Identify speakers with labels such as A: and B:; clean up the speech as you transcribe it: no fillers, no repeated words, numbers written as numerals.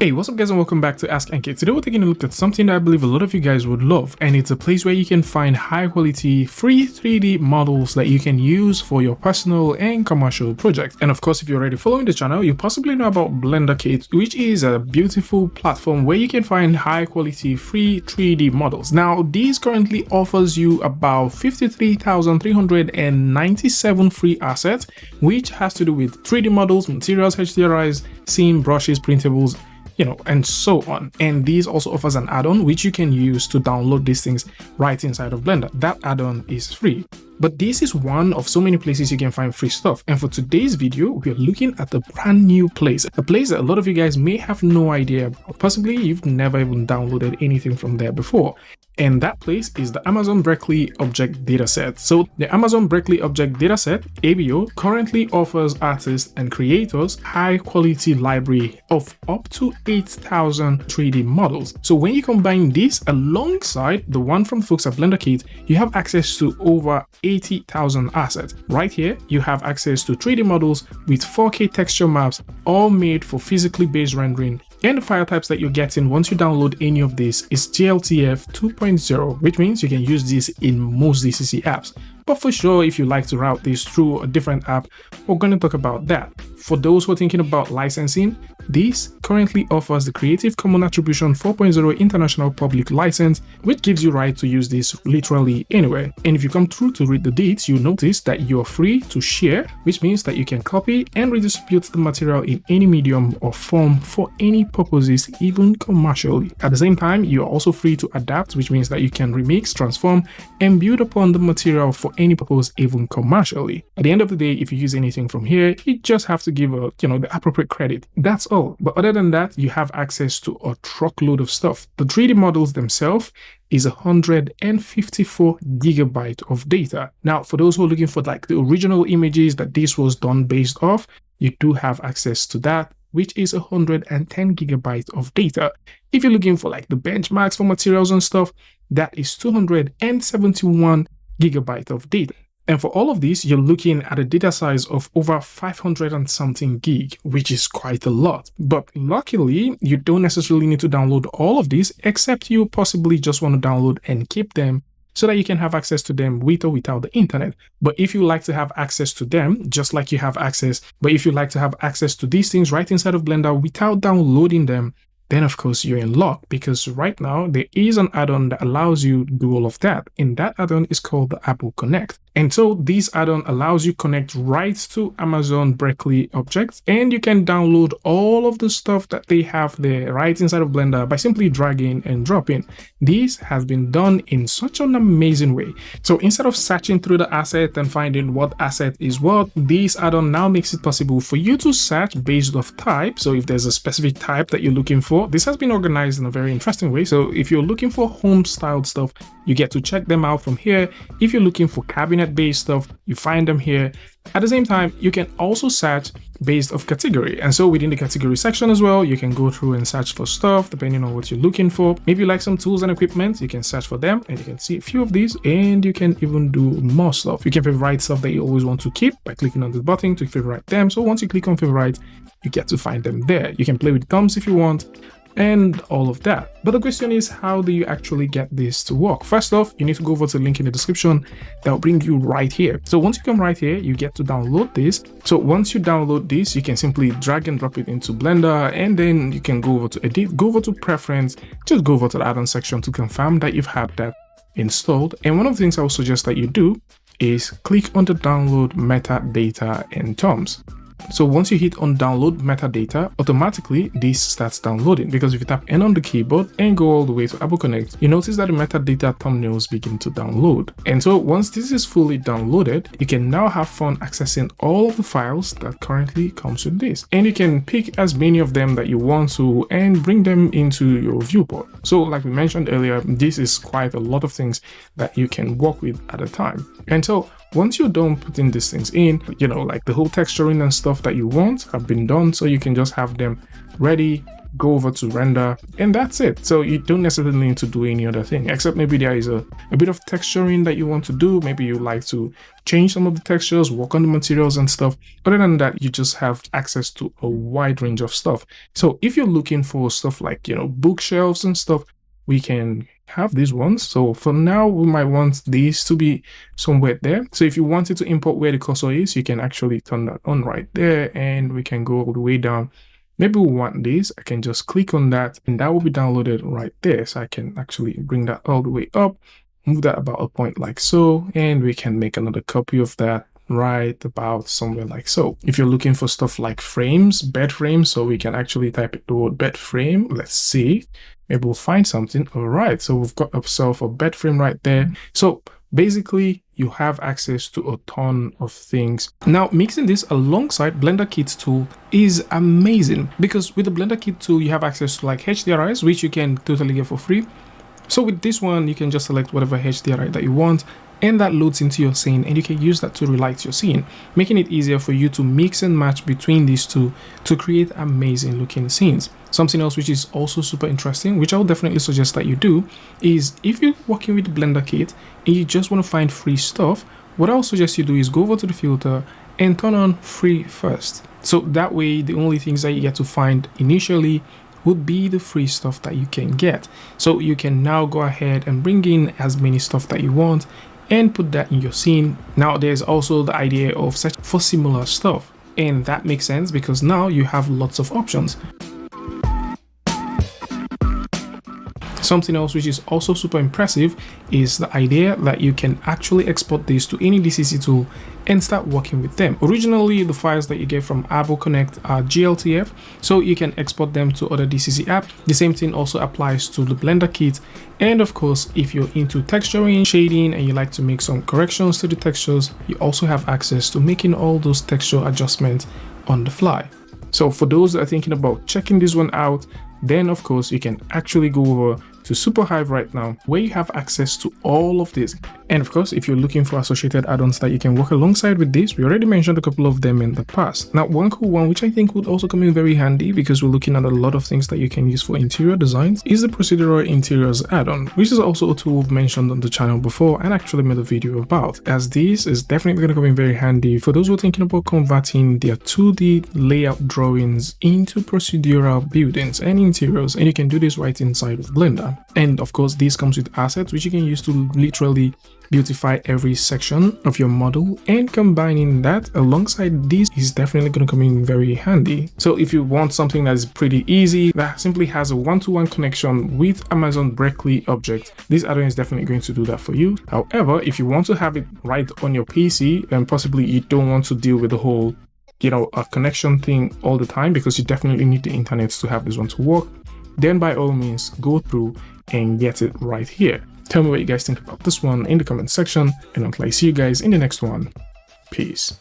A: Hey, what's up guys and welcome back to askNK. Today we're taking a look at something that I believe a lot of you guys would love, and it's a place where you can find high quality free 3D models that you can use for your personal and commercial projects. And of course, if you're already following the channel, you possibly know about Blender Kit, which is a beautiful platform where you can find high quality free 3D models. Now, this currently offers you about 53,397 free assets, which has to do with 3D models, materials, HDRIs, scene, brushes, printables, and so on. And this also offers an add-on which you can use to download these things right inside of Blender. That add-on is free. But this is one of so many places you can find free stuff. And for today's video, we're looking at a brand new place, a place that a lot of you guys may have no idea about. Possibly you've never even downloaded anything from there before. And that place is the Amazon Berkeley Object Dataset. So the Amazon Berkeley Object Dataset, ABO, currently offers artists and creators high quality library of up to 8,000 3D models. So when you combine this alongside the one from folks at Blender Kit, you have access to over 80,000 assets. Right here, you have access to 3D models with 4K texture maps, all made for physically based rendering. And the file types that you're getting once you download any of this is GLTF 2.0, which means you can use this in most DCC apps. But for sure, if you like to route this through a different app, we're going to talk about that. For those who are thinking about licensing, this currently offers the Creative Commons Attribution 4.0 International Public License, which gives you right to use this literally anywhere. And if you come through to read the deets, you'll notice that you're free to share, which means that you can copy and redistribute the material in any medium or form for any purposes, even commercially. At the same time, you're also free to adapt, which means that you can remix, transform, and build upon the material for any purpose, even commercially. At the end of the day, if you use anything from here, you just have to give the appropriate credit. That's all. But other than that, you have access to a truckload of stuff. The 3D models themselves is 154 gigabytes of data. Now, for those who are looking for like the original images that this was done based off, you do have access to that, which is 110 gigabytes of data. If you're looking for like the benchmarks for materials and stuff, that is 271 gigabytes of data. And for all of this, you're looking at a data size of over 500 and something gig, which is quite a lot. But luckily, you don't necessarily need to download all of these, except you possibly just want to download and keep them so that you can have access to them with or without the internet. But if you like to have access to them, just like you have access, but if you like to have access to these things right inside of Blender without downloading them, then of course you're in luck, because right now there is an add-on that allows you to do all of that. And that add-on is called the ABO Connect. And so this add-on allows you connect right to Amazon Berkeley Objects, and you can download all of the stuff that they have there right inside of Blender by simply dragging and dropping. This has been done in such an amazing way. So instead of searching through the asset and finding what asset is what, this add-on now makes it possible for you to search based off type. So if there's a specific type that you're looking for, this has been organized in a very interesting way. So if you're looking for home styled stuff, you get to check them out from here. If you're looking for cabinet-based stuff, you find them here. At the same time, you can also search based off category. And so within the category section as well, you can go through and search for stuff depending on what you're looking for. Maybe you like some tools and equipment, you can search for them and you can see a few of these, and you can even do more stuff. You can favorite stuff that you always want to keep by clicking on this button to favorite them. So once you click on favorite, you get to find them there. You can play with thumbs if you want, and all of that. But the question is, how do you actually get this to work? First off, you need to go over to the link in the description that will bring you right here. So once you come right here, you get to download this. So once you download this, you can simply drag and drop it into Blender, and then you can go over to edit, go over to preference, just go over to the add-on section to confirm that you've had that installed. And one of the things I would suggest that you do is click on the download metadata and terms. So once you hit on download metadata, automatically this starts downloading, because if you tap N on the keyboard and go all the way to ABO Connect, you notice that the metadata thumbnails begin to download. And so once this is fully downloaded, you can now have fun accessing all of the files that currently comes with this. And you can pick as many of them that you want to and bring them into your viewport. So like we mentioned earlier, this is quite a lot of things that you can work with at a time. And so once you're done putting these things in, like the whole texturing and stuff that you want have been done, so you can just have them ready go over to render, and that's it. So you don't necessarily need to do any other thing, except maybe there is a bit of texturing that you want to do. Maybe you like to change some of the textures, work on the materials and stuff. Other than that, you just have access to a wide range of stuff. So if you're looking for stuff like, bookshelves and stuff, we can have these ones. So for now, we might want these to be somewhere there. So if you wanted to import where the cursor is, you can actually turn that on right there, and we can go all the way down. Maybe we want this. I can just click on that, and that will be downloaded right there. So I can actually bring that all the way up, move that about a point like so, and we can make another copy of that right about somewhere like so. If you're looking for stuff like frames, bed frames, so we can actually type the word bed frame. Let's see, maybe we'll find something. All right, so we've got ourselves a bed frame right there. So basically you have access to a ton of things. Now, mixing this alongside Blender Kit tool is amazing, because with the Blender Kit tool you have access to like HDRIs, which you can totally get for free. So with this one, you can just select whatever HDRI that you want, and that loads into your scene, and you can use that to relight your scene, making it easier for you to mix and match between these two to create amazing looking scenes. Something else which is also super interesting, which I would definitely suggest that you do, is if you're working with Blender Kit and you just want to find free stuff, what I'll suggest you do is go over to the filter and turn on free first. So that way, the only things that you get to find initially would be the free stuff that you can get. So you can now go ahead and bring in as many stuff that you want and put that in your scene. Now there's also the idea of searching for similar stuff, and that makes sense because now you have lots of options. Something else which is also super impressive is the idea that you can actually export this to any DCC tool and start working with them. Originally, the files that you get from ABO Connect are GLTF, so you can export them to other DCC apps. The same thing also applies to the Blender Kit. And of course, if you're into texturing, shading, and you like to make some corrections to the textures, you also have access to making all those texture adjustments on the fly. So for those that are thinking about checking this one out, then of course you can actually go over to SuperHive right now, where you have access to all of this. And of course, if you're looking for associated add-ons that you can work alongside with this, we already mentioned a couple of them in the past. Now, one cool one, which I think would also come in very handy because we're looking at a lot of things that you can use for interior designs, is the Procedural Interiors add-on, which is also a tool we've mentioned on the channel before and actually made a video about, as this is definitely going to come in very handy for those who are thinking about converting their 2D layout drawings into procedural buildings and interiors, and you can do this right inside of Blender. And of course, this comes with assets which you can use to literally beautify every section of your model, and combining that alongside this is definitely going to come in very handy. So if you want something that is pretty easy, that simply has a one-to-one connection with Amazon Berkeley object, this add-on is definitely going to do that for you. However, if you want to have it right on your PC, then possibly you don't want to deal with the whole a connection thing all the time, because you definitely need the internet to have this one to work, then by all means go through and get it right here. Tell me what you guys think about this one in the comment section, and until I see you guys in the next one, peace.